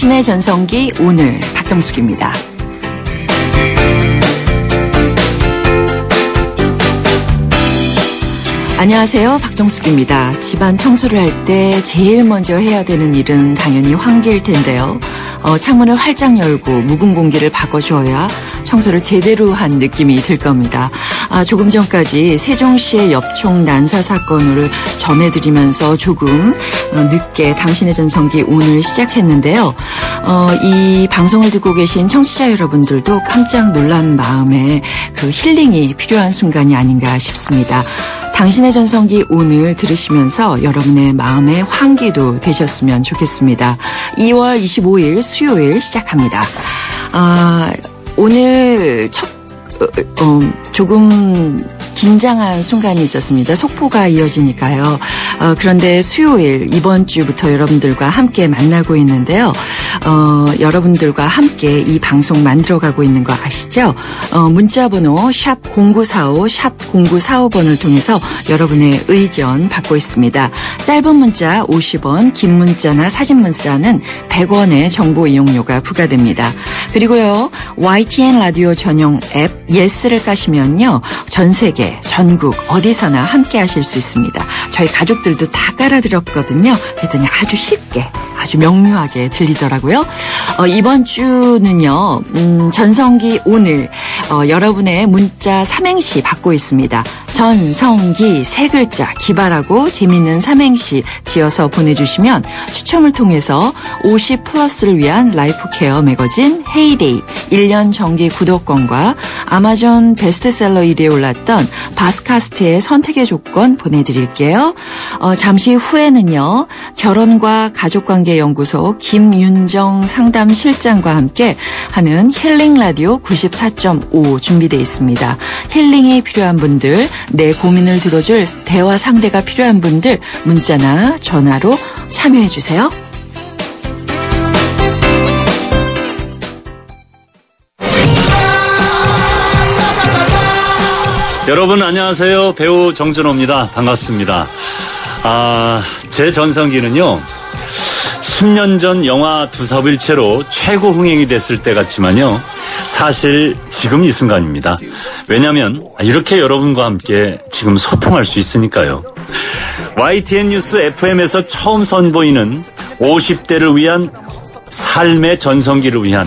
당신의 전성기 오늘 박정숙입니다. 안녕하세요. 박정숙입니다. 집안 청소를 할 때 제일 먼저 해야 되는 일은 당연히 환기일 텐데요. 창문을 활짝 열고 묵은 공기를 바꿔줘야 청소를 제대로 한 느낌이 들 겁니다. 조금 전까지 세종시의 엽총 난사 사건을 전해드리면서 조금 늦게 당신의 전성기 오늘 시작했는데요. 이 방송을 듣고 계신 청취자 여러분들도 깜짝 놀란 마음에 그 힐링이 필요한 순간이 아닌가 싶습니다. 당신의 전성기 오늘 들으시면서 여러분의 마음의 환기도 되셨으면 좋겠습니다. 2월 25일 수요일 시작합니다. 오늘 조금 긴장한 순간이 있었습니다. 속보가 이어지니까요. 그런데 수요일 이번 주부터 여러분들과 함께 만나고 있는데요. 여러분들과 함께 이 방송 만들어가고 있는 거 아시죠? 문자번호 샵 0945 샵 0945번을 통해서 여러분의 의견 받고 있습니다. 짧은 문자 50원, 긴 문자나 사진 문자는 100원의 정보 이용료가 부과됩니다. 그리고요. YTN 라디오 전용 앱 예스를 까시면요. 전 세계, 전국 어디서나 함께 하실 수 있습니다. 저희 가족들도 다 깔아드렸거든요. 그랬더니 아주 쉽게, 아주 명료하게 들리더라고요. 이번 주는요. 전성기 오늘 여러분의 문자 삼행시 받고 있습니다. 전성기 세 글자 기발하고 재미있는 삼행시 지어서 보내주시면 추첨을 통해서 50플러스를 위한 라이프케어 매거진 헤이데이 1년 정기 구독권과 아마존 베스트셀러 1위에 올랐던 바스카스트의 선택의 조건 보내드릴게요. 잠시 후에는요. 결혼과 가족관계연구소 김윤정 상담실장과 함께 하는 힐링 라디오 94.5 준비되어 있습니다. 힐링이 필요한 분들, 내 고민을 들어줄 대화 상대가 필요한 분들 문자나 전화로 참여해 주세요. 여러분 안녕하세요. 배우 정준호입니다. 반갑습니다. 제 전성기는요. 10년 전 영화 두사부일체로 최고 흥행이 됐을 때 같지만요. 사실 지금 이 순간입니다. 왜냐하면 이렇게 여러분과 함께 지금 소통할 수 있으니까요. YTN 뉴스 FM에서 처음 선보이는 50대를 위한 삶의 전성기를 위한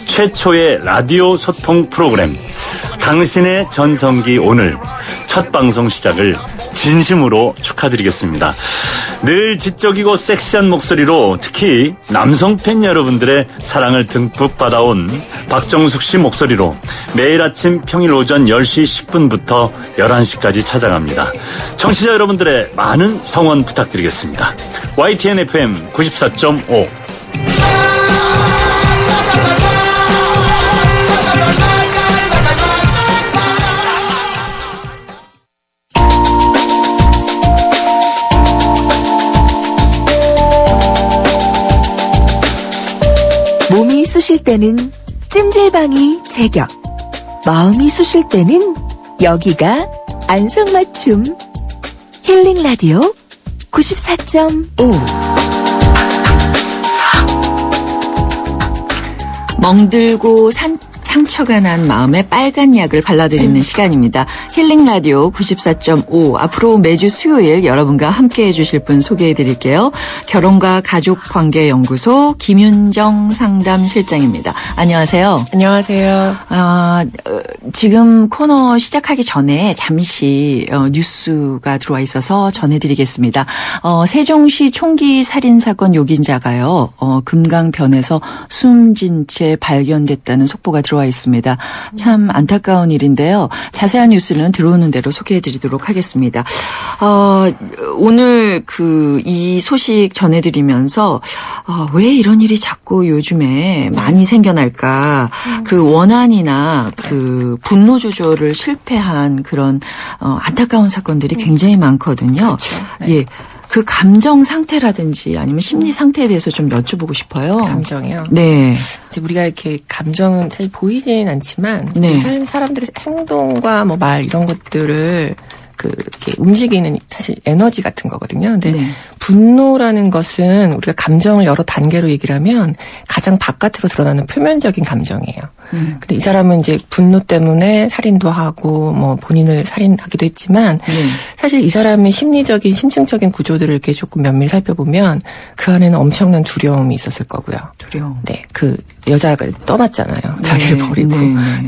최초의 라디오 소통 프로그램 당신의 전성기 오늘 첫 방송 시작을 진심으로 축하드리겠습니다. 늘 지적이고 섹시한 목소리로 특히 남성 팬 여러분들의 사랑을 듬뿍 받아온 박정숙 씨 목소리로 매일 아침 평일 오전 10시 10분부터 11시까지 찾아갑니다. 청취자 여러분들의 많은 성원 부탁드리겠습니다. YTN FM 94.5 몸이 쑤실 때는 찜질방이 제격, 마음이 쑤실 때는 여기가 안성맞춤. 힐링 라디오 94.5 멍들고 상처가 난 마음에 빨간 약을 발라드리는 시간입니다. 힐링 라디오 94.5 앞으로 매주 수요일 여러분과 함께해 주실 분 소개해 드릴게요. 결혼과 가족관계연구소 김윤정 상담실장입니다. 안녕하세요. 안녕하세요. 지금 코너 시작하기 전에 잠시 뉴스가 들어와 있어서 전해드리겠습니다. 세종시 총기 살인사건 용의자가요. 금강변에서 숨진 채 발견됐다는 속보가 들어와 있습니다. 참 안타까운 일인데요. 자세한 뉴스는 들어오는 대로 소개해드리도록 하겠습니다. 오늘 이 소식 전해드리면서 왜 이런 일이 자꾸 요즘에 많이 생겨날까? 그 원한이나 그 분노 조절을 실패한 그런 안타까운 사건들이 굉장히 많거든요. 그렇죠. 네. 예. 그 감정 상태라든지 아니면 심리 상태에 대해서 좀 여쭤보고 싶어요. 감정이요? 네. 이제 우리가 이렇게 감정은 사실 보이지는 않지만 네. 사람들의 행동과 뭐 말 이런 것들을 이렇게 움직이는 사실 에너지 같은 거거든요. 근데 네. 분노라는 것은 우리가 감정을 여러 단계로 얘기를 하면 가장 바깥으로 드러나는 표면적인 감정이에요. 근데 이 사람은 이제 분노 때문에 살인도 하고 뭐 본인을 살인하기도 했지만 사실 이 사람의 심리적인 심층적인 구조들을 이렇게 조금 면밀히 살펴보면 그 안에는 엄청난 두려움이 있었을 거고요. 두려움. 네, 그 여자가 떠났잖아요. 자기를 버리고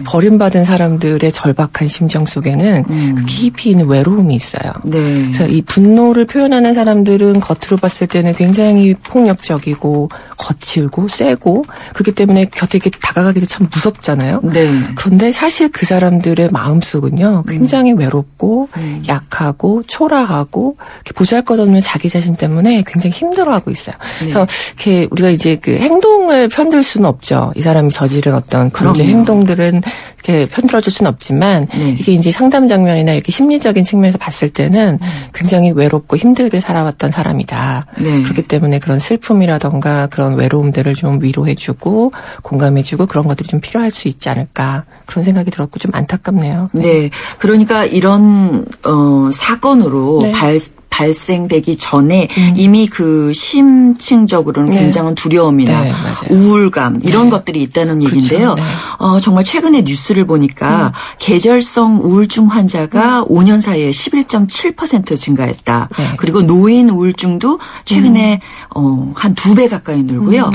버림받은 사람들의 절박한 심정 속에는 그 깊이 있는 외로움이 있어요. 네. 그래서 이 분노를 표현하는 사람들은 겉으로 봤을 때는 굉장히 폭력적이고 거칠고 세고 그렇기 때문에 곁에 이렇게 다가가기도 참 무섭잖아요. 네. 그런데 사실 그 사람들의 마음속은요 굉장히 외롭고 약하고 초라하고 보잘것없는 자기 자신 때문에 굉장히 힘들어하고 있어요. 네. 그래서 이렇게 우리가 이제 그 행동을 편들 수는 없죠. 이 사람이 저지른 어떤 범죄 행동들은 이렇게 편들어줄 수는 없지만 이게 이제 상담 장면이나 이렇게 심리적인 측면에서 봤을 때는 굉장히 외롭고 힘들게 살아왔던 사람이다. 그렇기 때문에 그런 슬픔이라던가 그런 외로움들을 좀 위로해주고 공감해주고 그런 것들이 좀 필요할 수 있지 않을까 그런 생각이 들었고 좀 안타깝네요. 네, 그러니까 이런 사건으로 발생되기 전에 이미 그 심층적으로는 굉장한 두려움이나 우울감 이런 것들이 있다는 얘기인데요. 정말 최근에 뉴스를 보니까 계절성 우울증 환자가 5년 사이에 11.7% 증가했다. 그리고 노인 우울증도 최근에 한 2배 가까이 늘고요.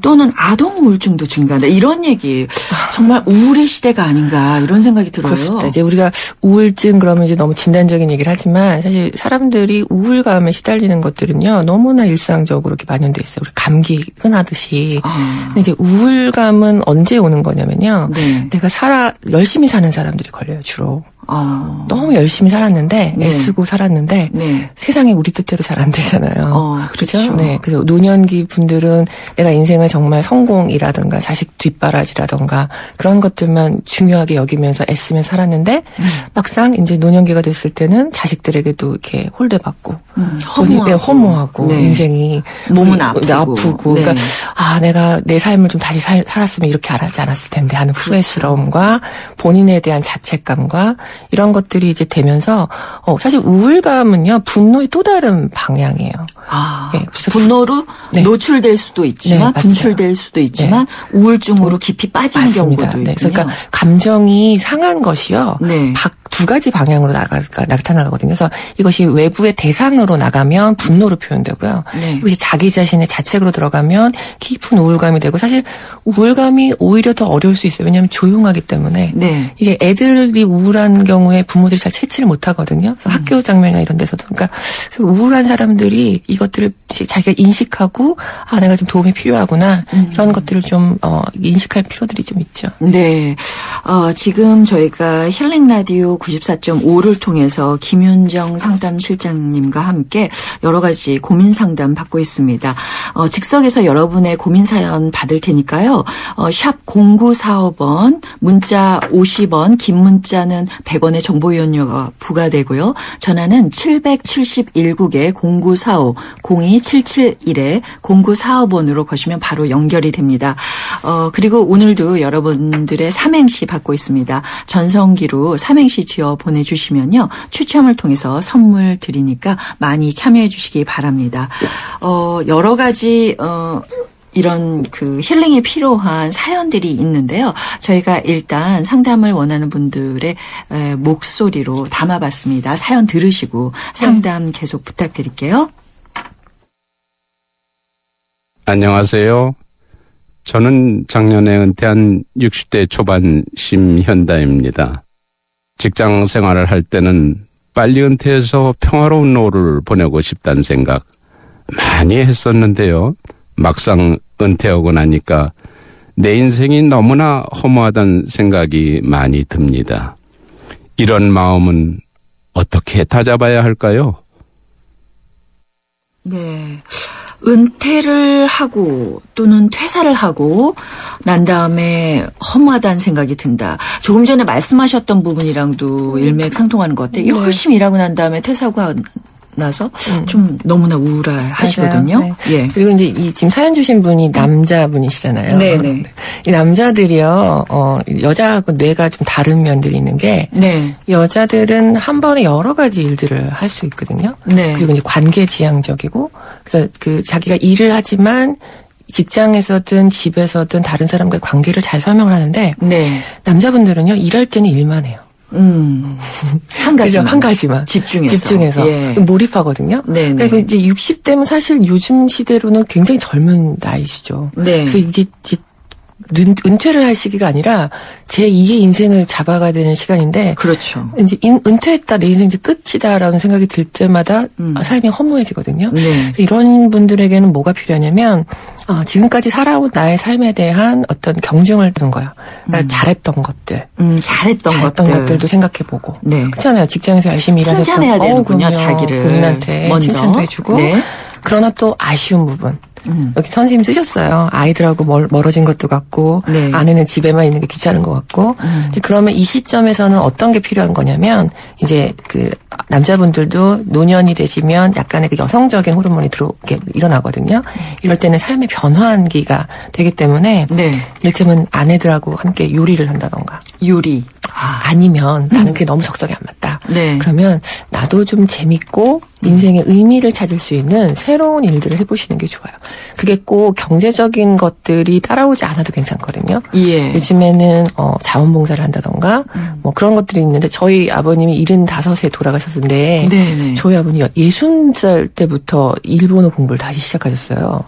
또는 아동 우울증도 증가한다. 이런 얘기 정말 우울의 시대가 아닌가 이런 생각이 들어요. 그렇습니다. 이제 우리가 우울증 그러면 이제 너무 진단적인 얘기를 하지만 사실 사람들이 우울감에 시달리는 것들은요 너무나 일상적으로 이렇게 만연돼 있어요. 우리 감기 흔하듯이. 근데 이제 우울감은 언제 오는 거냐면요. 내가 열심히 사는 사람들이 걸려요 주로. 너무 열심히 살았는데 애쓰고 살았는데 세상에 우리 뜻대로 잘 안 되잖아요. 그렇죠. 네, 그래서 노년기 분들은 내가 인생을 정말 성공이라든가 자식 뒷바라지라든가 그런 것들만 중요하게 여기면서 애쓰며 살았는데 막상 이제 노년기가 됐을 때는 자식들에게도 이렇게 홀대받고 허무하고 인생이 몸은 아프고 그러니까 내가 내 삶을 좀 다시 살았으면 이렇게 하지 않았을 텐데 하는 후회스러움과 본인에 대한 자책감과 이런 것들이 이제 되면서 사실 우울감은요 분노의 또 다른 방향이에요. 분노로 노출될 수도 있지만 분출될 수도 있지만 우울증으로 깊이 빠지는 경우도 있군요. 그러니까 감정이 상한 것이요. 두 가지 방향으로 나타나거든요. 그래서 이것이 외부의 대상으로 나가면 분노로 표현되고요. 이것이 자기 자신의 자책으로 들어가면 깊은 우울감이 되고 사실 우울감이 오히려 더 어려울 수 있어요. 왜냐하면 조용하기 때문에 이게 애들이 우울한 경우에 부모들이 잘 채취를 못하거든요. 그래서 학교 장면이나 이런 데서도 그러니까 우울한 사람들이 이것들을 자기가 인식하고 내가 좀 도움이 필요하구나 이런 것들을 좀 인식할 필요들이 좀 있죠. 네, 지금 저희가 힐링 라디오 94.5를 통해서 김윤정 상담실장님과 함께 여러 가지 고민 상담 받고 있습니다. 즉석에서 여러분의 고민 사연 받을 테니까요. 샵 0945번, 문자 50원, 긴 문자는 100원의 정보 이용료가 부과되고요. 전화는 771국에 0945, 02771에 0945번으로 거시면 바로 연결이 됩니다. 그리고 오늘도 여러분들의 삼행시 받고 있습니다. 전성기로 삼행시 지어 보내주시면요. 추첨을 통해서 선물 드리니까 많이 참여해 주시기 바랍니다. 여러 가지 이런 그 힐링이 필요한 사연들이 있는데요. 저희가 일단 상담을 원하는 분들의 목소리로 담아봤습니다. 사연 들으시고 상담 계속 부탁드릴게요. 안녕하세요. 저는 작년에 은퇴한 60대 초반 심현다입니다. 직장 생활을 할 때는 빨리 은퇴해서 평화로운 노후를 보내고 싶다는 생각 많이 했었는데요. 막상 은퇴하고 나니까 내 인생이 너무나 허무하다는 생각이 많이 듭니다. 이런 마음은 어떻게 다잡아야 할까요? 네. 은퇴를 하고 또는 퇴사를 하고 난 다음에 허무하다는 생각이 든다. 조금 전에 말씀하셨던 부분이랑도 일맥상통하는 것 같아요. 열심히 일하고 난 다음에 퇴사하고 나서 좀 너무나 우울해하시거든요. 네. 예. 그리고 이제 지금 사연 주신 분이 남자분이시잖아요. 네네. 이 남자들이요, 여자하고 뇌가 좀 다른 면들이 있는 게, 네. 여자들은 한 번에 여러 가지 일들을 할 수 있거든요. 네. 그리고 이제 관계지향적이고, 그래서 자기가 일을 하지만 직장에서든 집에서든 다른 사람과의 관계를 잘 설명을 하는데, 네. 남자분들은요, 일할 때는 일만 해요. 한 가지만. 한 가지만. 집중해서. 예. 몰입하거든요. 네네. 그리고 이제 60대면 사실 요즘 시대로는 굉장히 젊은 나이시죠. 네. 그래서 이게 은퇴를 할 시기가 아니라 제 2의 인생을 잡아가야 되는 시간인데. 그렇죠. 이제 은퇴했다, 내 인생 이제 끝이다라는 생각이 들 때마다 삶이 허무해지거든요. 네. 이런 분들에게는 뭐가 필요하냐면, 지금까지 살아온 나의 삶에 대한 어떤 경중을 두는 거야. 나 잘했던 것들. 잘했던 것들도 생각해보고. 네. 그렇잖아요. 직장에서 열심히 일하셨던. 칭찬해야 되는군요, 자기를. 본인한테 먼저. 칭찬도 해주고. 네. 그러나 또 아쉬운 부분. 여기 선생님 쓰셨어요. 아이들하고 멀어진 것도 같고, 네. 아내는 집에만 있는 게 귀찮은 것 같고. 그러면 이 시점에서는 어떤 게 필요한 거냐면, 이제 남자분들도 노년이 되시면 약간의 여성적인 호르몬이 일어나거든요. 이럴 때는 삶의 변환기가 되기 때문에, 네. 이를테면 아내들하고 함께 요리를 한다던가. 요리. 아니면 나는 그게 너무 적성에 안 맞다. 네. 그러면 나도 좀 재밌고 인생의 의미를 찾을 수 있는 새로운 일들을 해보시는 게 좋아요. 그게 꼭 경제적인 것들이 따라오지 않아도 괜찮거든요. 예. 요즘에는 자원봉사를 한다던가 뭐 그런 것들이 있는데 저희 아버님이 75세 돌아가셨는데 네네. 저희 아버님이 60살 때부터 일본어 공부를 다시 시작하셨어요.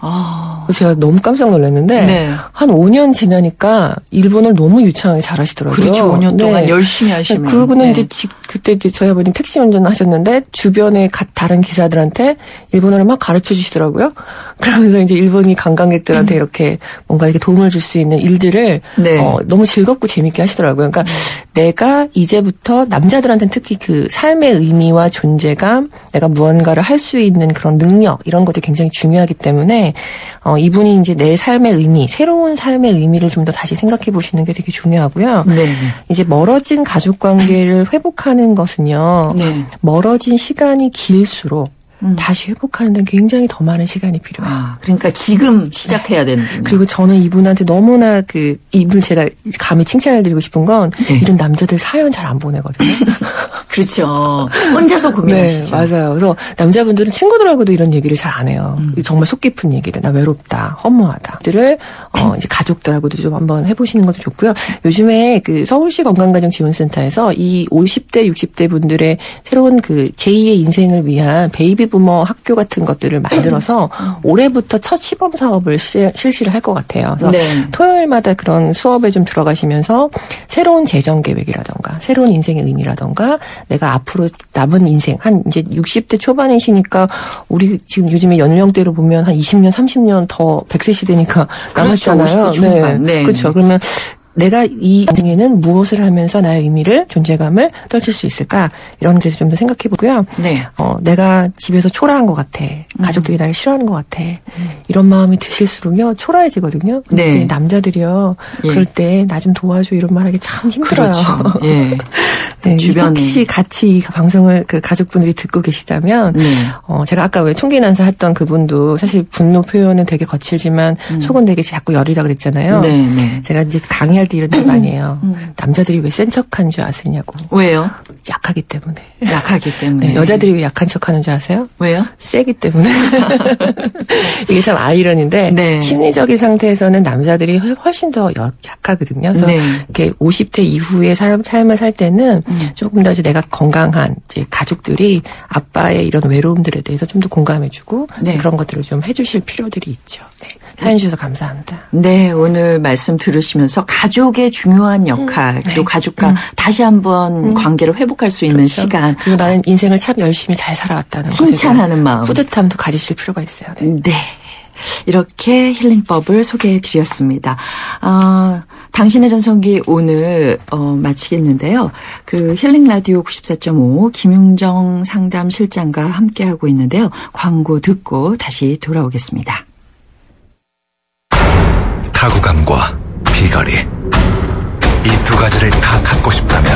그래서 제가 너무 깜짝 놀랐는데 네. 한 5년 지나니까 일본어를 너무 유창하게 잘하시더라고요. 그렇죠. 5년 동안 네. 열심히 하시면. 그러고는 이제 그때 저희 아버님 택시 운전하셨는데 주변에 다른 기사들한테 일본어를 막 가르쳐 주시더라고요. 그러면서 이제 일본이 관광객들한테 이렇게 뭔가 이렇게 도움을 줄 수 있는 일들을 네. 너무 즐겁고 재밌게 하시더라고요. 그러니까 내가 이제부터 남자들한테는 특히 그 삶의 의미와 존재감, 내가 무언가를 할 수 있는 그런 능력 이런 것들이 굉장히 중요하기 때문에 이분이 이제 내 삶의 의미, 새로운 삶의 의미를 좀 더 다시 생각해 보시는 게 되게 중요하고요. 네. 이제 멀어진 가족 관계를 회복하는 것은요. 네. 멀어진 시간이 길수록 다시 회복하는 데는 굉장히 더 많은 시간이 필요해요. 그러니까 지금 시작해야 되는. 그리고 저는 이분한테 너무나 이분 제가 감히 칭찬을 드리고 싶은 건 네. 이런 남자들 사연 잘 안 보내거든요. 그렇죠. 혼자서 고민하시죠. 네, 맞아요. 그래서 남자분들은 친구들하고도 이런 얘기를 잘 안 해요. 정말 속 깊은 얘기들. 나 외롭다, 허무하다.들을 이제 가족들하고도 좀 한번 해보시는 것도 좋고요. 요즘에 서울시 건강가정지원센터에서 이 50대, 60대 분들의 새로운 제2의 인생을 위한 베이비 부모 학교 같은 것들을 만들어서 올해부터 첫 시범 사업을 실시를 할 것 같아요. 그래서 네. 토요일마다 그런 수업에 좀 들어가시면서 새로운 재정 계획이라던가 새로운 인생의 의미라던가 내가 앞으로 남은 인생 이제 60대 초반이시니까 우리 지금 요즘에 연령대로 보면 한 20년, 30년 더 100세 시대니까 남았잖아요. 그렇죠. 50대 중반. 네. 그렇죠. 그러면 내가 이 인생에는 무엇을 하면서 나의 의미를, 존재감을 떨칠 수 있을까? 이런 데서 좀 더 생각해 보고요. 네. 내가 집에서 초라한 것 같아. 가족들이 나를 싫어하는 것 같아. 이런 마음이 드실수록요, 초라해지거든요. 네. 이제 남자들이요, 예. 그럴 때 나 좀 도와줘 이런 말 하기 참 힘들어요. 그렇죠. 예. 네, 주변에. 혹시 같이 이 방송을 가족분들이 듣고 계시다면, 제가 아까 왜 총기 난사 했던 그분도 사실 분노 표현은 되게 거칠지만 속은 되게 자꾸 열이다 그랬잖아요. 네, 네. 제가 이제 강의할 때 이런 말 많이 해요. 남자들이 왜 센 척하는 줄 아시냐고. 왜요? 약하기 때문에. 약하기 때문에. 네, 여자들이 왜 약한 척하는 줄 아세요? 왜요? 세기 때문에. 이게 참 아이러니인데 네. 심리적인 상태에서는 남자들이 훨씬 더 약하거든요. 그래서 네. 이렇게 50대 이후의 삶을 살 때는 조금 더 이제 내가 건강한 이제 가족들이 아빠의 이런 외로움들에 대해서 좀 더 공감해주고 네. 그런 것들을 좀 해주실 필요들이 있죠. 네. 사연 주셔서 감사합니다. 네, 오늘 말씀 들으시면서 가족의 중요한 역할, 그리고 네. 가족과 다시 한번 관계를 회복할 수 있는 그렇죠. 시간. 그리고 나는 인생을 참 열심히 잘 살아왔다는 칭찬하는 마음. 뿌듯함도 가지실 필요가 있어요. 네. 네. 이렇게 힐링법을 소개해드렸습니다. 당신의 전성기 오늘 마치겠는데요. 힐링 라디오 94.5 김윤정 상담실장과 함께하고 있는데요. 광고 듣고 다시 돌아오겠습니다. 타구감과 비거리 이 두 가지를 다 갖고 싶다면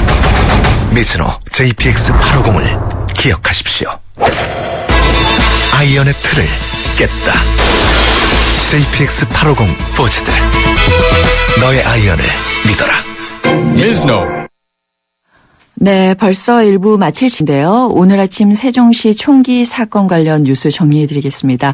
미즈노 JPX850을 기억하십시오. 아이언의 틀을 깼다. JPX850 포지드. 너의 아이언을 믿어라. 미즈노. 네, 벌써 1부 마칠 시인데요. 오늘 아침 세종시 총기 사건 관련 뉴스 정리해드리겠습니다.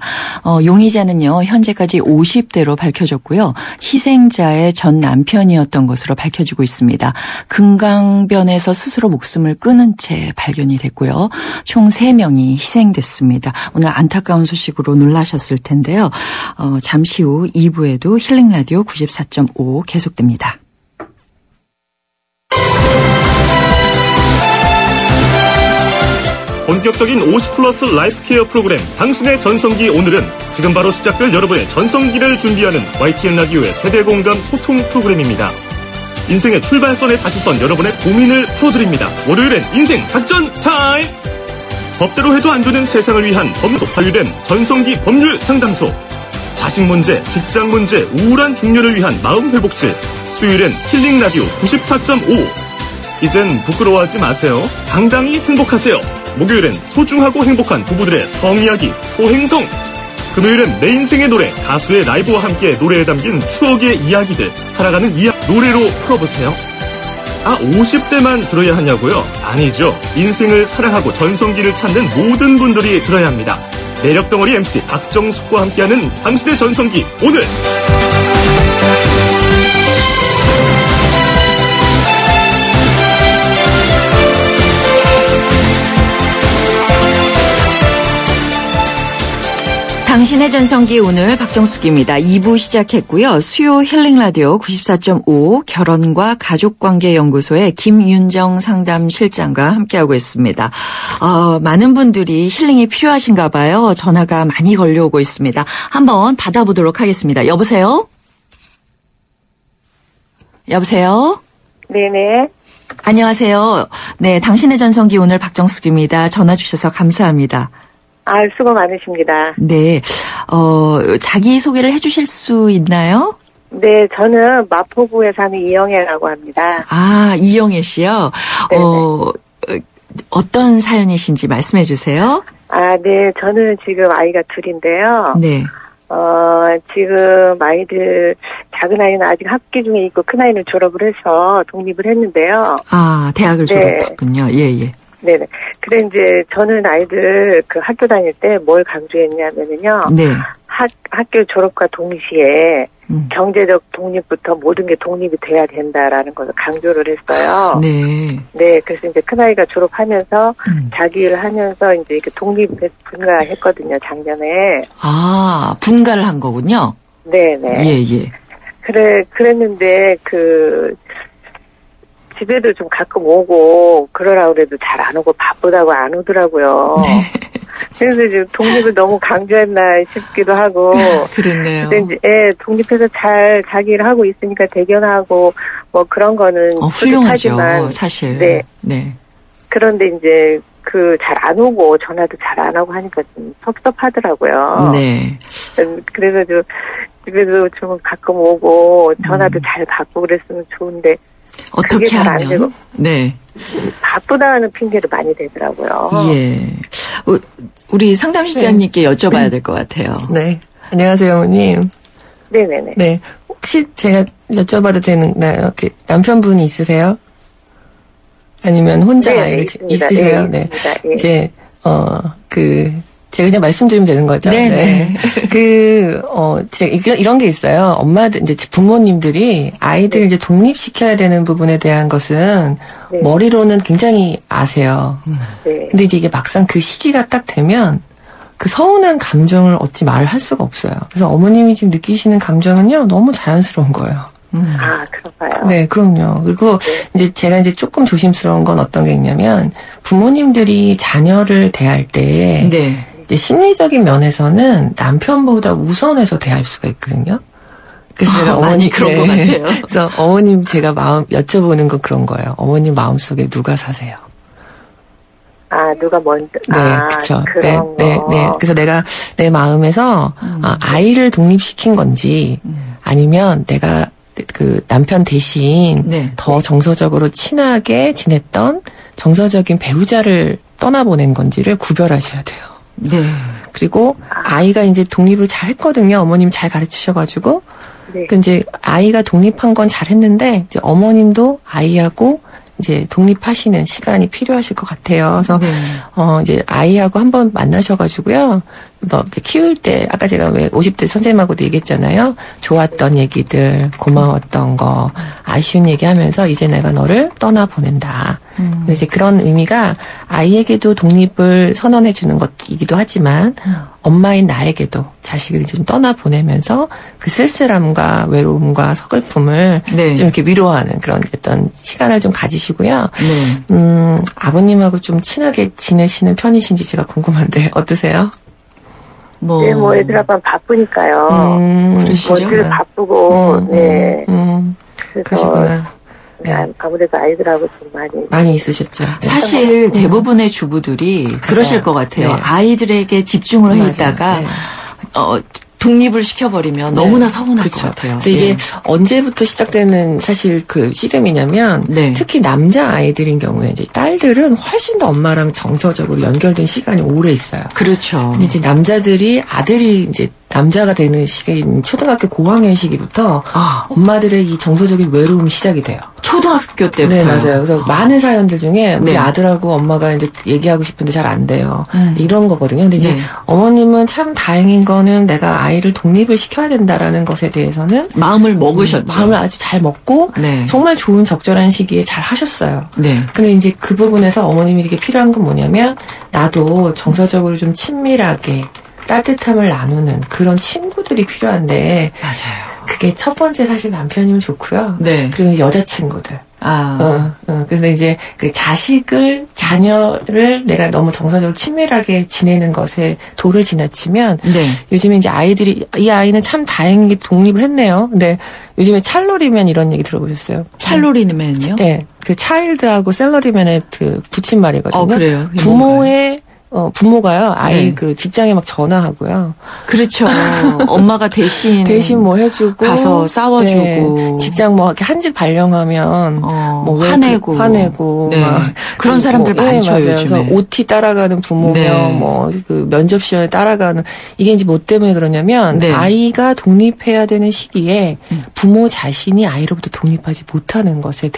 용의자는요, 현재까지 50대로 밝혀졌고요. 희생자의 전 남편이었던 것으로 밝혀지고 있습니다. 금강변에서 스스로 목숨을 끊은 채 발견이 됐고요. 총 3명이 희생됐습니다. 오늘 안타까운 소식으로 놀라셨을 텐데요. 잠시 후 2부에도 힐링라디오 94.5 계속됩니다. 본격적인 50플러스 라이프 케어 프로그램 당신의 전성기. 오늘은 지금 바로 시작될 여러분의 전성기를 준비하는 YTN 라디오의 세대공감 소통 프로그램입니다. 인생의 출발선에 다시 선 여러분의 고민을 풀어드립니다. 월요일엔 인생 작전 타임! 법대로 해도 안 되는 세상을 위한 법률로 활유된 전성기 법률 상담소. 자식 문제, 직장 문제, 우울한 중년을 위한 마음회복실. 수요일엔 힐링 라디오 94.5. 이젠 부끄러워하지 마세요. 당당히 행복하세요. 목요일엔 소중하고 행복한 부부들의 성이야기 소행성. 금요일엔 내 인생의 노래, 가수의 라이브와 함께 노래에 담긴 추억의 이야기들, 살아가는 노래로 풀어보세요. 50대만 들어야 하냐고요? 아니죠. 인생을 사랑하고 전성기를 찾는 모든 분들이 들어야 합니다. 매력덩어리 MC 박정숙과 함께하는 당신의 전성기. 오늘 당신의 전성기, 오늘 박정숙입니다. 2부 시작했고요. 수요 힐링라디오 94.5 결혼과 가족관계연구소의 김윤정 상담실장과 함께하고 있습니다. 많은 분들이 힐링이 필요하신가 봐요. 전화가 많이 걸려오고 있습니다. 한번 받아보도록 하겠습니다. 여보세요? 여보세요? 네네. 안녕하세요. 네, 당신의 전성기, 오늘 박정숙입니다. 전화 주셔서 감사합니다. 수고 많으십니다. 네. 자기소개를 해주실 수 있나요? 네, 저는 마포구에 사는 이영애라고 합니다. 이영애 씨요? 네네. 어떤 사연이신지 말씀해 주세요. 네, 저는 지금 아이가 둘인데요. 네. 지금 아이들, 작은 아이는 아직 학기 중에 있고 큰 아이는 졸업을 해서 독립을 했는데요. 대학을 졸업했군요. 예. 네네. 근데 이제 저는 아이들 그 학교 다닐 때 뭘 강조했냐면은요. 네. 학교 졸업과 동시에 경제적 독립부터 모든 게 독립이 돼야 된다라는 것을 강조를 했어요. 네. 네. 그래서 이제 큰아이가 졸업하면서 자기 일을 하면서 이제 이렇게 분가했거든요, 작년에. 분가를 한 거군요. 네네. 예. 그랬는데 집에도 좀 가끔 오고 그러라고 그래도 잘 안 오고 바쁘다고 안 오더라고요. 네. 그래서 지금 독립을 너무 강조했나 싶기도 하고. 그렇네요. 근데 이제 독립해서 잘 자기 일 하고 있으니까 대견하고 뭐 그런 거는 훌륭하죠, 사실. 네. 그런데 이제 잘 안 오고 전화도 잘 안 하고 하니까 좀 섭섭하더라고요. 네. 그래서 집에도 좀 가끔 오고 전화도 잘 받고 그랬으면 좋은데. 어떻게 하면? 네. 바쁘다는 핑계를 많이 대더라고요. 예. 우리 상담실장님께 여쭤봐야 될 것 같아요. 네. 안녕하세요, 어머님. 네네네. 네. 혹시 제가 여쭤봐도 되나요? 남편분이 있으세요? 아니면 혼자 이렇게 있으세요? 네. 네. 제가 그냥 말씀드리면 되는 거죠? 네. 제가 이런 게 있어요. 엄마들, 이제 부모님들이 아이들 이제 독립시켜야 되는 부분에 대한 것은 머리로는 굉장히 아세요. 네. 근데 이제 이게 막상 그 시기가 딱 되면 그 서운한 감정을 어찌 말을 할 수가 없어요. 그래서 어머님이 지금 느끼시는 감정은요, 너무 자연스러운 거예요. 그런가요? 네, 그럼요. 그리고 이제 제가 이제 조금 조심스러운 건 어떤 게 있냐면 부모님들이 자녀를 대할 때 이제 심리적인 면에서는 남편보다 우선해서 대할 수가 있거든요. 그래서 제가 많이 그런 것 같아요. 그래서 어머님 제가 여쭤보는 건 그런 거예요. 어머님 마음속에 누가 사세요? 누가 먼저. 네, 그쵸. 네. 그래서 내가 내 마음에서 아이를 독립시킨 건지 아니면 내가 남편 대신 더 정서적으로 친하게 지냈던 정서적인 배우자를 떠나보낸 건지를 구별하셔야 돼요. 네. 그리고 아이가 이제 독립을 잘 했거든요. 어머님 잘 가르치셔가지고. 네. 그 이제 아이가 독립한 건 잘했는데 이제 어머님도 아이하고 이제 독립하시는 시간이 필요하실 것 같아요. 그래서 이제 아이하고 한번 만나셔가지고요. 키울 때 아까 제가 왜 50대 선생님하고도 얘기했잖아요. 좋았던 얘기들, 고마웠던 거, 아쉬운 얘기하면서 이제 내가 너를 떠나보낸다. 이제 그런 의미가 아이에게도 독립을 선언해 주는 것이기도 하지만 엄마인 나에게도 자식을 이제 좀 떠나보내면서 그 쓸쓸함과 외로움과 서글픔을 좀 이렇게 위로하는 그런 어떤 시간을 좀 가지시고요. 아버님하고 좀 친하게 지내시는 편이신지 제가 궁금한데 어떠세요? 네, 애들 아빠는 바쁘니까요. 그러시죠? 애들 바쁘고, 네. 그러시구나. 아무래도 아이들하고 좀 많이 있으셨죠. 사실 대부분의 주부들이 그러실 것 같아요. 네. 아이들에게 집중을 해 있다가 독립을 시켜버리면 너무나 서운할 것 같아요. 이게 언제부터 시작되는 사실 그 씨름이냐면 특히 남자 아이들인 경우에 이제 딸들은 훨씬 더 엄마랑 정서적으로 연결된 시간이 오래 있어요. 그렇죠. 근데 이제 남자들이 아들이 이제 남자가 되는 시기인 초등학교 고학년 시기부터 엄마들의 이 정서적인 외로움이 시작이 돼요. 초등학교 때부터. 네, 맞아요. 그래서 많은 사연들 중에 우리 아들하고 엄마가 이제 얘기하고 싶은데 잘 안 돼요. 이런 거거든요. 근데 이제 어머님은 참 다행인 거는 내가 아이를 독립을 시켜야 된다라는 것에 대해서는 마음을 먹으셨죠. 마음을 아주 잘 먹고 정말 좋은 적절한 시기에 잘 하셨어요. 근데 이제 그 부분에서 어머님이 되게 필요한 건 뭐냐면 나도 정서적으로 좀 친밀하게 따뜻함을 나누는 그런 친구들이 필요한데 맞아요. 그게 첫 번째 사실 남편이면 좋고요. 그리고 여자친구들. 그래서 이제 그 자녀를 내가 너무 정서적으로 친밀하게 지내는 것에 도를 지나치면 요즘에 이제 이 아이는 참 다행히 독립을 했네요. 근데 요즘에 찰러리맨 이런 얘기 들어보셨어요? 찰러리맨이요? 네. 그 차일드하고 샐러리맨의 그 붙임말이거든요. 그래요? 부모가요, 아이 그 직장에 막 전화하고요. 그렇죠. 엄마가 대신 뭐 해주고. 가서 싸워주고. 직장 뭐 이렇게 한직 발령하면. 뭐 화내고. 막. 그런 사람들 많죠, 맞아요. 요즘에. 그래서 OT 따라가는 부모며 뭐 그 면접 시험에 따라가는. 이게 이제 뭐 때문에 그러냐면. 아이가 독립해야 되는 시기에 부모 자신이 아이로부터 독립하지 못하는 것에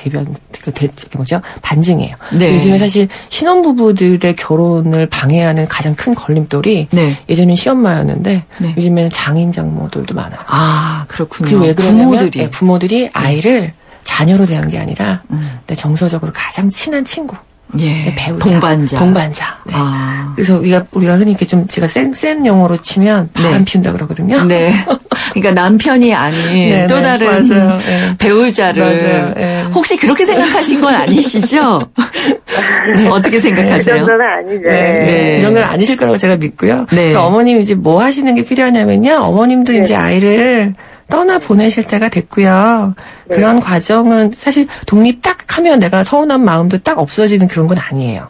반증이에요. 요즘에 사실 신혼부부들의 결혼을 방해하는 가장 큰 걸림돌이 예전엔 시엄마였는데 요즘에는 장인 장모들도 많아요. 그렇군요. 그게 왜 그러냐면 부모들이 아이를 자녀로 대한 게 아니라 내 정서적으로 가장 친한 친구. 배우자. 동반자. 그래서 우리가 흔히 이렇게 좀 제가 센 용어로 치면 바람 피운다 그러거든요. 그러니까 남편이 아닌 또 다른 배우자를 혹시 그렇게 생각하신 건 아니시죠? 어떻게 생각하세요? 그 정도는 아니죠. 이 정도는 아니실 거라고 제가 믿고요. 그래서 어머님이 이제 뭐 하시는 게 필요하냐면요. 어머님도 이제 아이를 떠나 보내실 때가 됐고요. 그런 과정은 사실 독립 딱 하면 내가 서운한 마음도 딱 없어지는 그런 건 아니에요.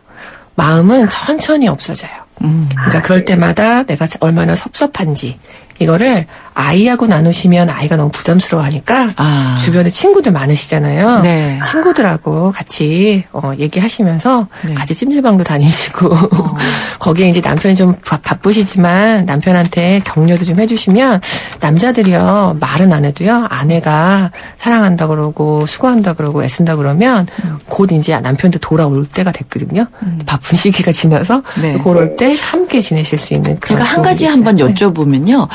마음은 천천히 없어져요. 그러니까 그럴 때마다 내가 얼마나 섭섭한지 이거를 아이하고 나누시면 아이가 너무 부담스러워하니까 주변에 친구들 많으시잖아요. 친구들하고 같이 얘기하시면서 같이 찜질방도 다니시고 거기에 이제 남편이 좀 바쁘시지만 남편한테 격려도 좀 해주시면 남자들이요 말은 안 해도요 아내가 사랑한다 그러고 수고한다 그러고 애쓴다 그러면 곧 이제 남편도 돌아올 때가 됐거든요. 바쁜 시기가 지나서 그럴 때 함께 지내실 수 있는 그런 제가 한 가지 한번 여쭤보면요.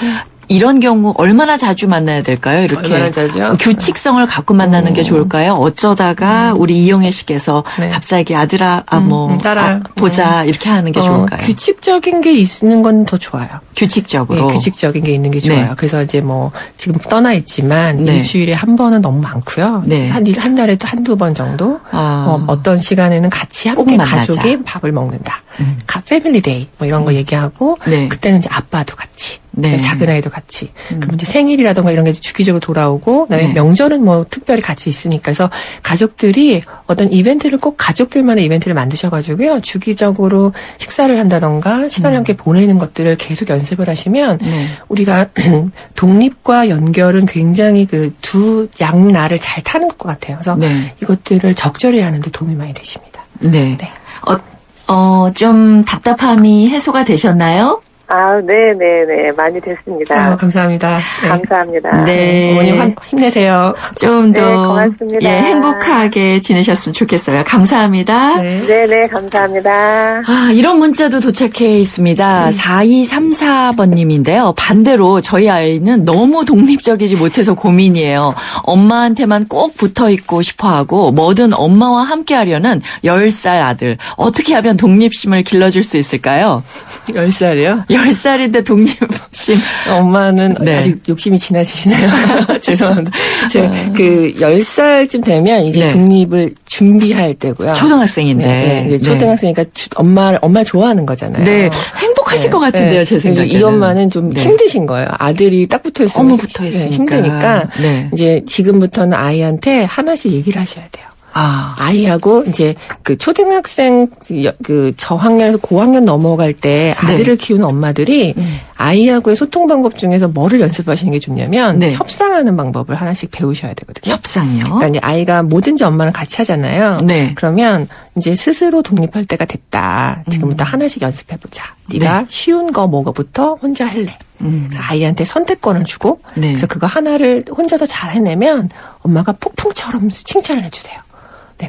이런 경우 얼마나 자주 만나야 될까요? 이렇게 얼마나 자주요? 규칙성을 갖고 만나는 게 좋을까요? 어쩌다가 우리 이영애 씨께서 갑자기 아들아 딸아 보자 이렇게 하는 게 좋을까요? 규칙적인 게 있는 건 더 좋아요. 규칙적으로. 규칙적인 게 있는 게 좋아요. 그래서 이제 뭐 지금 떠나 있지만 일주일에 한 번은 너무 많고요. 한 달에도 한두 번 정도. 어떤 시간에는 같이 함께 가족이 밥을 먹는다. 패밀리 데이 뭐 이런 거 얘기하고 그때는 이제 아빠도 같이. 작은 아이도 같이. 그럼 이제 생일이라던가 이런 게 주기적으로 돌아오고, 그다음에 명절은 뭐 특별히 같이 있으니까. 그래서 가족들이 어떤 이벤트를 꼭 가족들만의 이벤트를 만드셔가지고요. 주기적으로 식사를 한다던가 시간을 함께 보내는 것들을 계속 연습을 하시면 우리가 독립과 연결은 굉장히 그 두 양날을 잘 타는 것 같아요. 그래서 이것들을 적절히 하는데 도움이 많이 되십니다. 좀 답답함이 해소가 되셨나요? 네네네. 많이 됐습니다. 감사합니다. 네. 감사합니다. 네. 어머님 힘내세요. 좀 더. 네, 고맙습니다. 예, 행복하게 지내셨으면 좋겠어요. 감사합니다. 네네, 감사합니다. 이런 문자도 도착해 있습니다. 4234번님인데요. 반대로 저희 아이는 너무 독립적이지 못해서 고민이에요. 엄마한테만 꼭 붙어 있고 싶어 하고 뭐든 엄마와 함께 하려는 10살 아들. 어떻게 하면 독립심을 길러줄 수 있을까요? 10살이요? 10살인데 독립심. 엄마는 아직 욕심이 지나치시네요. 죄송합니다. 그 10살쯤 되면 이제 독립을 준비할 때고요. 초등학생인데. 이제 초등학생이니까 엄마를 좋아하는 거잖아요. 네. 행복하실 것 같은데요, 제 생각에는. 이 엄마는 좀 힘드신 거예요. 아들이 딱 붙어 있으면. 너무 붙어 있으니까. 힘드니까 이제 지금부터는 아이한테 하나씩 얘기를 하셔야 돼요. 아이하고 이제 그 초등학생 그 저학년에서 고학년 넘어갈 때 아들을 키우는 엄마들이 아이하고의 소통 방법 중에서 뭐를 연습하시는 게 좋냐면 협상하는 방법을 하나씩 배우셔야 되거든요. 협상이요? 그러니까 이제 아이가 뭐든지 엄마랑 같이 하잖아요. 그러면 이제 스스로 독립할 때가 됐다. 지금부터 하나씩 연습해보자. 네가 쉬운 거 뭐가부터 혼자 할래. 그래서 아이한테 선택권을 주고 그래서 그거 하나를 혼자서 잘 해내면 엄마가 폭풍처럼 칭찬을 해주세요.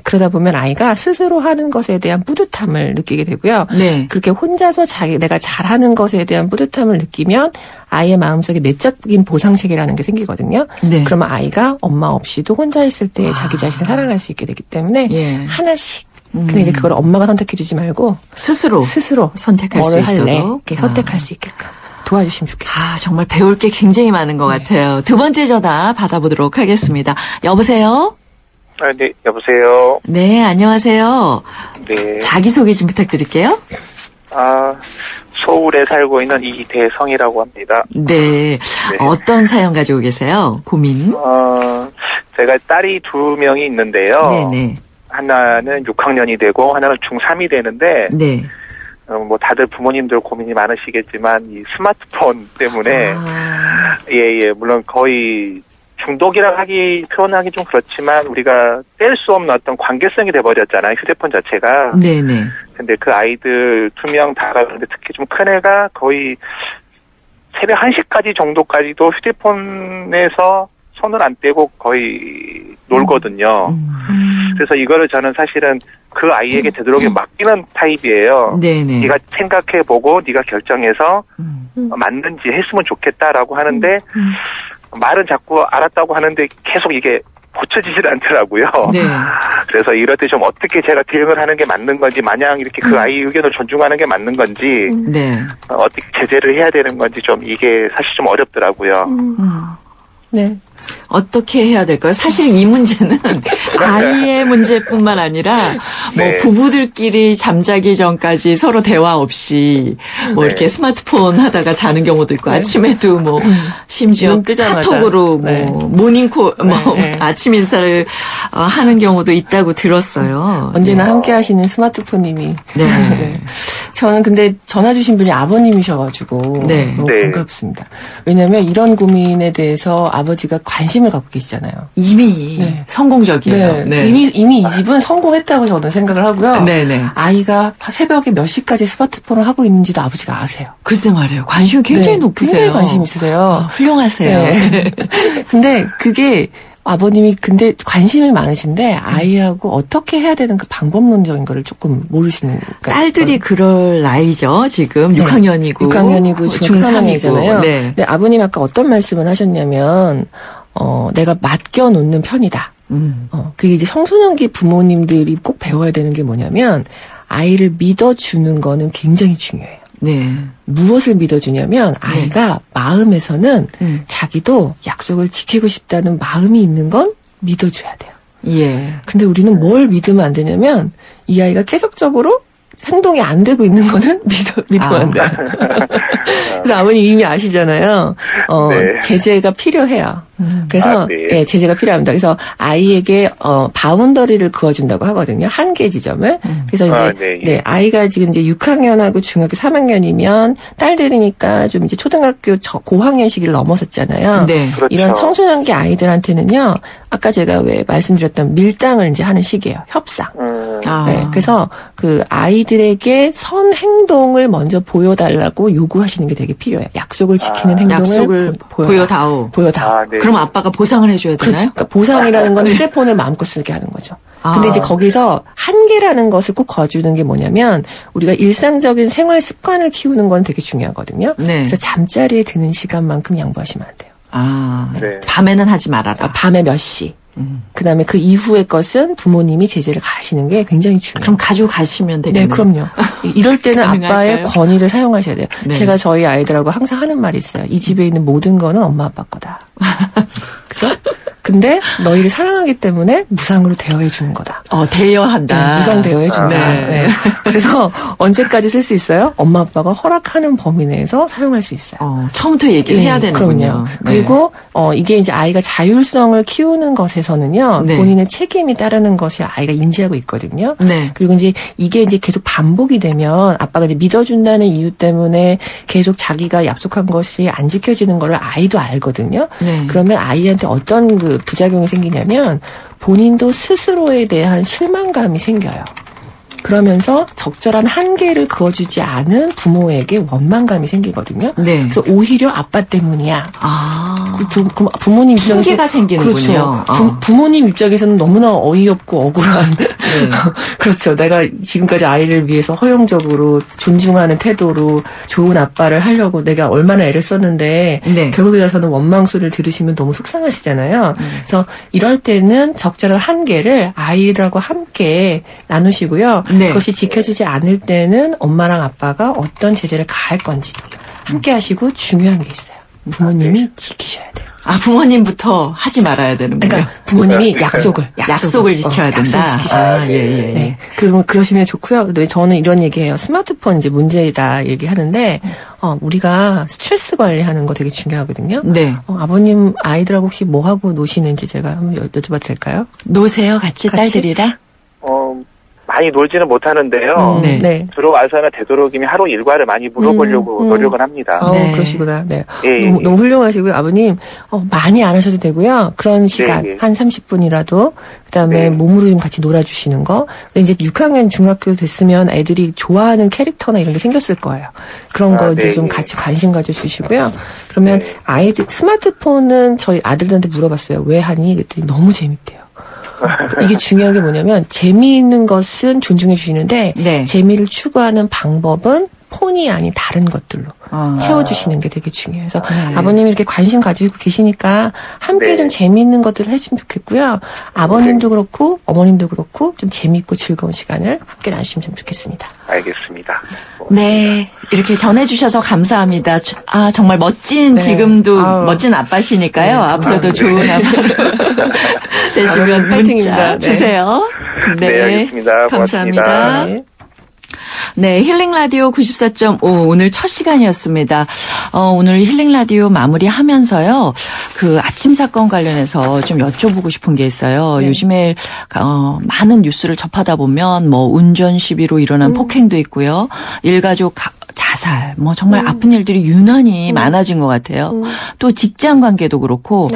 그러다 보면 아이가 스스로 하는 것에 대한 뿌듯함을 느끼게 되고요. 그렇게 혼자서 내가 잘하는 것에 대한 뿌듯함을 느끼면 아이의 마음속에 내적인 보상체계라는 게 생기거든요. 그러면 아이가 엄마 없이도 혼자 있을 때 자기 자신을 사랑할 수 있게 되기 때문에 하나씩. 근데 이제 그걸 엄마가 선택해주지 말고 스스로 선택할 수 있도록 할래? 이렇게 선택할 수 있게끔 도와주시면 좋겠어요. 정말 배울 게 굉장히 많은 것 같아요. 두 번째 전화 받아보도록 하겠습니다. 여보세요? 네, 여보세요. 네, 안녕하세요. 네. 자기소개 좀 부탁드릴게요. 서울에 살고 있는 이대성이라고 합니다. 네. 어떤 사연 가지고 계세요? 고민? 제가 딸이 2명이 있는데요. 네네. 하나는 6학년이 되고 하나는 중3이 되는데 뭐 다들 부모님들 고민이 많으시겠지만 이 스마트폰 때문에 물론 거의 중독이라 표현하기 좀 그렇지만 우리가 뗄 수 없는 어떤 관계성이 돼버렸잖아요. 휴대폰 자체가. 네네. 근데 그 아이들 2명 다 가는데 특히 좀 큰 애가 거의 새벽 1시까지 정도까지도 휴대폰에서 손을 안 떼고 거의 놀거든요. 그래서 이거를 저는 사실은 그 아이에게 되도록이 맡기는 타입이에요. 네네. 네가 생각해보고 네가 결정해서 맞는지 했으면 좋겠다라고 하는데 말은 자꾸 알았다고 하는데 계속 이게 고쳐지질 않더라고요. 그래서 이럴 때 좀 어떻게 제가 대응을 하는 게 맞는 건지 마냥 이렇게 그 아이 의견을 존중하는 게 맞는 건지 어떻게 제재를 해야 되는 건지 좀 이게 사실 좀 어렵더라고요. 어떻게 해야 될까요? 사실 이 문제는 아이의 문제뿐만 아니라 뭐 부부들끼리 잠자기 전까지 서로 대화 없이 뭐 이렇게 스마트폰 하다가 자는 경우도 있고 아침에도 뭐 심지어 카톡으로 뭐 모닝콜 아침 인사를 하는 경우도 있다고 들었어요. 언제나 함께 하시는 스마트폰님이. 저는 근데 전화 주신 분이 아버님이셔가지고 너무 반갑습니다. 왜냐하면 이런 고민에 대해서 아버지가 관심을 갖고 계시잖아요. 이미 성공적이에요. 이미 이 집은 성공했다고 저는 생각을 하고요. 아이가 새벽에 몇 시까지 스마트폰을 하고 있는지도 아버지가 아세요. 글쎄 말이에요. 관심이 굉장히 높으세요. 굉장히 관심 있으세요. 훌륭하세요. 근데 그게 아버님이 근데 관심이 많으신데 아이하고 어떻게 해야 되는 그 방법론적인 거를 조금 모르시는. 딸들이 그럴 나이죠. 지금 6학년이고. 6학년이고 중3이잖아요. 근데 아버님 아까 어떤 말씀을 하셨냐면 내가 맡겨놓는 편이다. 그게 이제 청소년기 부모님들이 꼭 배워야 되는 게 뭐냐면 아이를 믿어주는 거는 굉장히 중요해요. 무엇을 믿어주냐면 아이가 마음에서는 자기도 약속을 지키고 싶다는 마음이 있는 건 믿어줘야 돼요. 근데 우리는 뭘 믿으면 안 되냐면 이 아이가 계속적으로 행동이 안 되고 있는 거는 믿으면 안 돼요. 그래서 아버님 이미 아시잖아요. 제재가 필요해요. 그래서 제재가 필요합니다. 그래서 아이에게 바운더리를 그어준다고 하거든요. 한계 지점을. 그래서 이제 아이가 지금 이제 6학년하고 중학교 3학년이면 딸들이니까 좀 이제 초등학교 고학년 시기를 넘어섰잖아요. 그렇죠. 이런 청소년기 아이들한테는요. 아까 제가 왜 말씀드렸던 밀당을 이제 하는 시기예요. 협상. 네, 그래서 그 아이들에게 선 행동을 먼저 보여달라고 요구하시는 게 되게 필요해요. 약속을 지키는 행동을 약속을 보여다오. 네. 그럼 아빠가 보상을 해줘야 되나요? 그러니까 보상이라는 건 휴대폰을 마음껏 쓰게 하는 거죠. 근데 이제 거기서 한계라는 것을 꼭 거주는 게 뭐냐면 우리가 일상적인 생활 습관을 키우는 건 되게 중요하거든요. 네. 그래서 잠자리에 드는 시간만큼 양보하시면 안 돼요. 네. 밤에는 하지 말아라. 밤에 몇 시. 그다음에 그 이후의 것은 부모님이 제재를 가하시는 게 굉장히 중요해요. 그럼 가지고 가시면 되겠네요. 네, 그럼요. 이럴 때는 아빠의 권위를 사용하셔야 돼요. 네. 제가 저희 아이들하고 항상 하는 말이 있어요. 이 집에 있는 모든 거는 엄마 아빠 거다. 그렇죠? 근데 너희를 사랑하기 때문에 무상으로 대여해 주는 거다. 대여한다. 네, 무상 대여해 준다. 네. 그래서 언제까지 쓸 수 있어요? 엄마 아빠가 허락하는 범위 내에서 사용할 수 있어요. 처음부터 얘기를 해야 되는군요. 그리고 이게 이제 아이가 자율성을 키우는 것에서는요. 네. 본인의 책임이 따르는 것이 아이가 인지하고 있거든요. 네. 그리고 이제 이게 이제 계속 반복이 되면 아빠가 이제 믿어준다는 이유 때문에 계속 자기가 약속한 것이 안 지켜지는 거를 아이도 알거든요. 네. 그러면 아이한테 어떤 그 부작용이 생기냐면 본인도 스스로에 대한 실망감이 생겨요. 그러면서 적절한 한계를 그어주지 않은 부모에게 원망감이 생기거든요. 네. 그래서 오히려 아빠 때문이야. 부모님 입장에서 핑계가 생기는군요. 그렇죠. 부모님 입장에서는 너무나 어이없고 억울한. 네. 그렇죠. 내가 지금까지 아이를 위해서 허용적으로 존중하는 태도로 좋은 아빠를 하려고 내가 얼마나 애를 썼는데 네. 결국에 가서는 원망 소리를 들으시면 너무 속상하시잖아요. 그래서 이럴 때는 적절한 한계를 아이들하고 함께 나누시고요. 네. 그것이 지켜지지 않을 때는 엄마랑 아빠가 어떤 제재를 가할 건지도 함께 하시고 중요한 게 있어요. 부모님이 지키셔야 돼요. 부모님부터 하지 말아야 되는군요. 그러니까 부모님이 약속을 지켜야 된다. 약속을 지키셔야 돼요. 예. 네. 그러면 그러시면 좋고요. 근데 저는 이런 얘기해요. 스마트폰 이제 문제이다 얘기하는데 우리가 스트레스 관리하는 거 되게 중요하거든요. 네. 아버님 아이들하고 혹시 뭐 하고 노시는지 제가 한번 여쭤봐도 될까요? 노세요, 같이 딸들이랑? 많이 놀지는 못하는데요. 네. 들어와서는 되도록이면 하루 일과를 많이 물어보려고 노력을 합니다. 네. 그러시구나. 네. 너무 훌륭하시고요. 아버님, 많이 안 하셔도 되고요. 그런 시간, 한 30분이라도, 그 다음에 몸으로 좀 같이 놀아주시는 거. 근데 이제 6학년 중학교 됐으면 애들이 좋아하는 캐릭터나 이런 게 생겼을 거예요. 그런 거 이제 좀 같이 관심 가져주시고요. 그러면 아이들, 스마트폰은 저희 아들들한테 물어봤어요. 왜 하니? 그랬더니 너무 재밌대요. 이게 중요한 게 뭐냐면 재미있는 것은 존중해 주시는데 네. 재미를 추구하는 방법은 폰이 아닌 다른 것들로 채워주시는 게 되게 중요해요. 그래서 아버님이 이렇게 관심 가지고 계시니까 함께 좀 재미있는 것들을 해주면 좋겠고요. 아버님도 그렇고 어머님도 그렇고 좀 재미있고 즐거운 시간을 함께 나누시면 좋겠습니다. 알겠습니다. 네. 이렇게 전해주셔서 감사합니다. 정말 멋진 지금도 멋진 아빠시니까요. 앞으로도 좋은 아빠 되시면 문자 주세요. 네, 알겠습니다. 감사합니다. 고맙습니다. 네, 힐링라디오 94.5 오늘 첫 시간이었습니다. 오늘 힐링라디오 마무리하면서요. 그 아침 사건 관련해서 좀 여쭤보고 싶은 게 있어요. 네. 요즘에 많은 뉴스를 접하다 보면 뭐 운전 시비로 일어난 폭행도 있고요. 일가족 자살, 뭐 정말 아픈 일들이 유난히 많아진 것 같아요. 또 직장 관계도 그렇고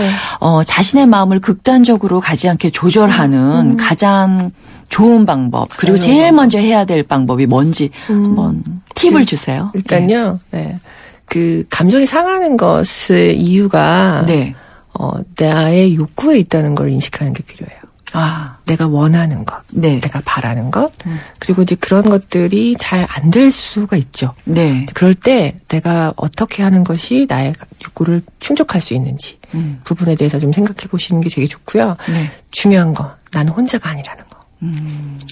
자신의 마음을 극단적으로 가지 않게 조절하는 가장 좋은 방법 그리고 제일 먼저 해야 될 방법이 뭔지 한번 팁을 주세요. 일단요. 네. 그 감정이 상하는 것의 이유가 나의 욕구에 있다는 걸 인식하는 게 필요해요. 내가 원하는 것, 내가 바라는 것, 그리고 이제 그런 것들이 잘 안 될 수가 있죠. 네. 그럴 때 내가 어떻게 하는 것이 나의 욕구를 충족할 수 있는지 부분에 대해서 좀 생각해 보시는 게 되게 좋고요. 네. 중요한 거, 나는 혼자가 아니라는 거.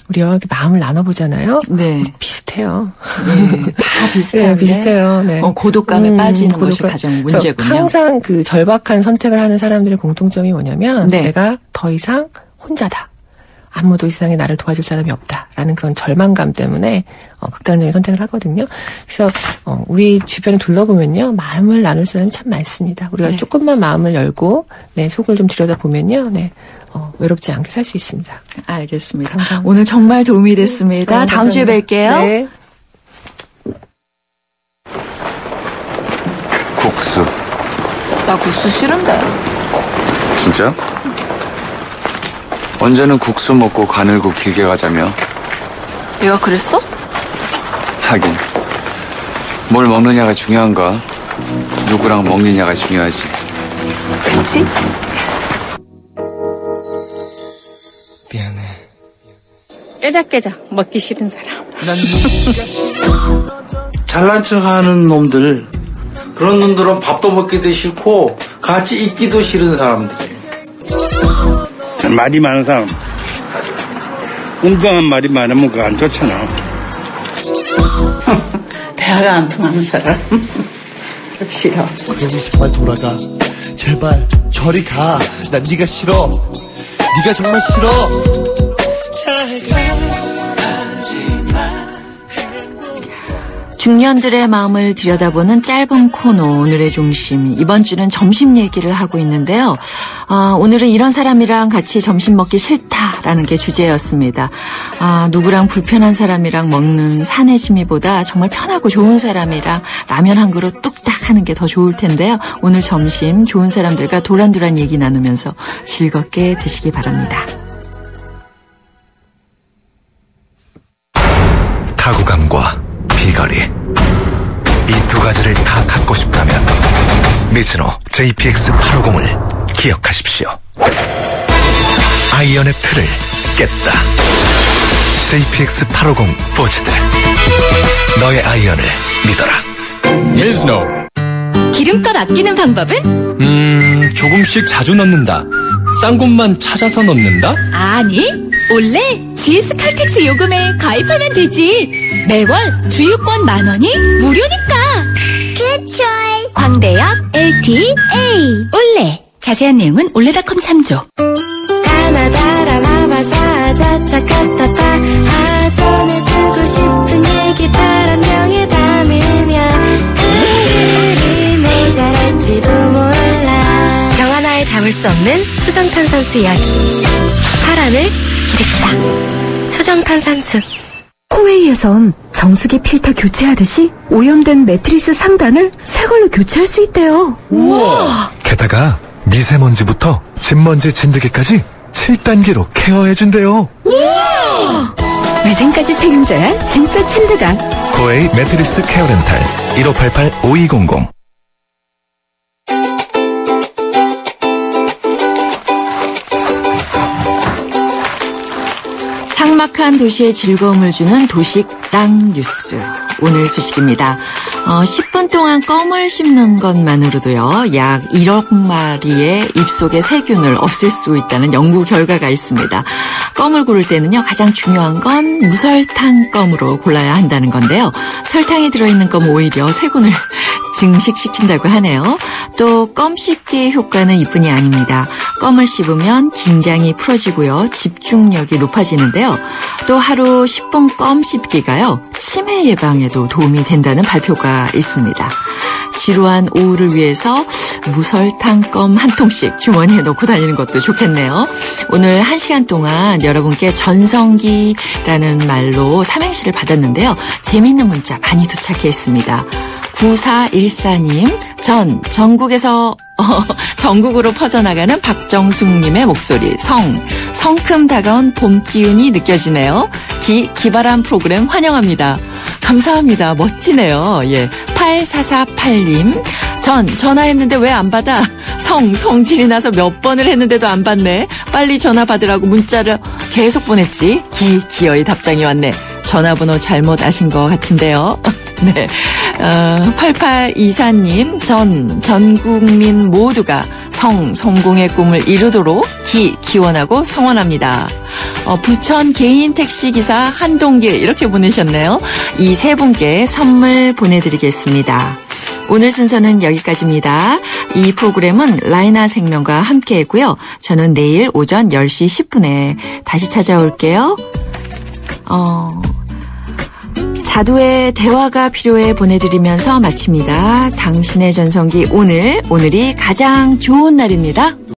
우리가 이렇게 마음을 나눠보잖아요. 네. 비슷해요. 네. 다 비슷한데. 네, 비슷해요. 네. 고독감에 빠지는 것이 가장 문제군요. 항상 그 절박한 선택을 하는 사람들의 공통점이 뭐냐면 내가 더 이상 혼자다. 아무도 이 세상에 나를 도와줄 사람이 없다라는 그런 절망감 때문에 극단적인 선택을 하거든요. 그래서 우리 주변에 둘러보면요. 마음을 나눌 사람이 참 많습니다. 우리가 조금만 마음을 열고 속을 좀 들여다보면요. 외롭지 않게 살 수 있습니다. 알겠습니다. 감사합니다. 오늘 정말 도움이 됐습니다. 다음 주에 뵐게요. 네. 국수. 나 국수 싫은데. 진짜? 언제는 국수 먹고 가늘고 길게 가자며? 내가 그랬어? 하긴 뭘 먹느냐가 중요한가? 누구랑 먹느냐가 중요하지. 그렇지? 미안해. 깨작깨작 먹기 싫은 사람. 잘난 척하는 놈들, 그런 놈들은 밥도 먹기도 싫고 같이 있기도 싫은 사람들이에요. 말이 많은 사람, 엉뚱한 말이 많으면 그거 안 좋잖아. 대화가 안 통하는 사람. 싫어. 그러고 제발 돌아가. 제발 저리 가. 난 네가 싫어. 네가 정말 싫어. 중년들의 마음을 들여다보는 짧은 코너 오늘의 중심. 이번 주는 점심 얘기를 하고 있는데요. 오늘은 이런 사람이랑 같이 점심 먹기 싫다라는 게 주제였습니다. 누구랑 불편한 사람이랑 먹는 사내짐이보다 정말 편하고 좋은 사람이랑 라면 한 그릇 뚝딱 하는 게 더 좋을 텐데요. 오늘 점심 좋은 사람들과 도란도란 얘기 나누면서 즐겁게 드시기 바랍니다. 타구감과 비거리, 이 두 가지를 다 갖고 싶다면 미즈노 JPX850을 기억하십시오. 아이언의 틀을 깼다. JPX850 포지드. 너의 아이언을 믿어라. 미즈노. 기름값 아끼는 방법은? 조금씩 자주 넣는다. 싼 곳만 찾아서 넣는다? 아니, 원래 GS 칼텍스 요금에 가입하면 되지. 매월 주유권 10,000원이 무료니까. Good choice. 광대역 LTA 올레. 자세한 내용은 올레닷컴 참조. 가나다라 마바사 자차카타파 전해주고 싶은 얘기 바람 명에 담으면 그들이 모자랄지도 몰라. 병 하나에 담을 수 없는 초정탄산수 이야기. 파란을 일으키다. 초정탄산수. 코웨이에선 정수기 필터 교체하듯이 오염된 매트리스 상단을 새 걸로 교체할 수 있대요. 우와! 게다가 미세먼지부터 진먼지 진드기까지 7단계로 케어해준대요. 우와! 위생까지 책임져야 진짜 침대다. 코웨이 매트리스 케어 렌탈 1588-5200. 삭막한 도시의 즐거움을 주는 도식당 뉴스. 오늘 소식입니다. 10분 동안 껌을 씹는 것만으로도요, 약 1억 마리의 입속의 세균을 없앨 수 있다는 연구 결과가 있습니다. 껌을 고를 때는요, 가장 중요한 건 무설탕 껌으로 골라야 한다는 건데요. 설탕이 들어있는 껌 오히려 세균을 증식시킨다고 하네요. 또 껌 씹기의 효과는 이뿐이 아닙니다. 껌을 씹으면 긴장이 풀어지고요. 집중력이 높아지는데요. 또 하루 10분 껌 씹기가요. 치매 예방에도 도움이 된다는 발표가 있습니다. 지루한 오후를 위해서 무설탕 껌 한 통씩 주머니에 넣고 다니는 것도 좋겠네요. 오늘 1시간 동안 여러분께 전성기라는 말로 삼행시를 받았는데요. 재미있는 문자 많이 도착했습니다. 9414님, 전국으로 퍼져나가는 박정숙님의 목소리, 성큼 다가온 봄 기운이 느껴지네요. 기발한 프로그램 환영합니다. 감사합니다. 멋지네요. 예. 8448님, 전화했는데 왜 안 받아? 성질이 나서 몇 번을 했는데도 안 받네. 빨리 전화 받으라고 문자를 계속 보냈지. 기어이 답장이 왔네. 전화번호 잘못 아신 것 같은데요. 네. 8824님, 전 국민 모두가 성공의 꿈을 이루도록 기원하고 성원합니다. 부천 개인 택시기사 한동길 이렇게 보내셨네요. 이 세 분께 선물 보내드리겠습니다. 오늘 순서는 여기까지입니다. 이 프로그램은 라이나 생명과 함께 했고요. 저는 내일 오전 10시 10분에 다시 찾아올게요. 자두의 대화가 필요해 보내드리면서 마칩니다. 당신의 전성기 오늘이 가장 좋은 날입니다.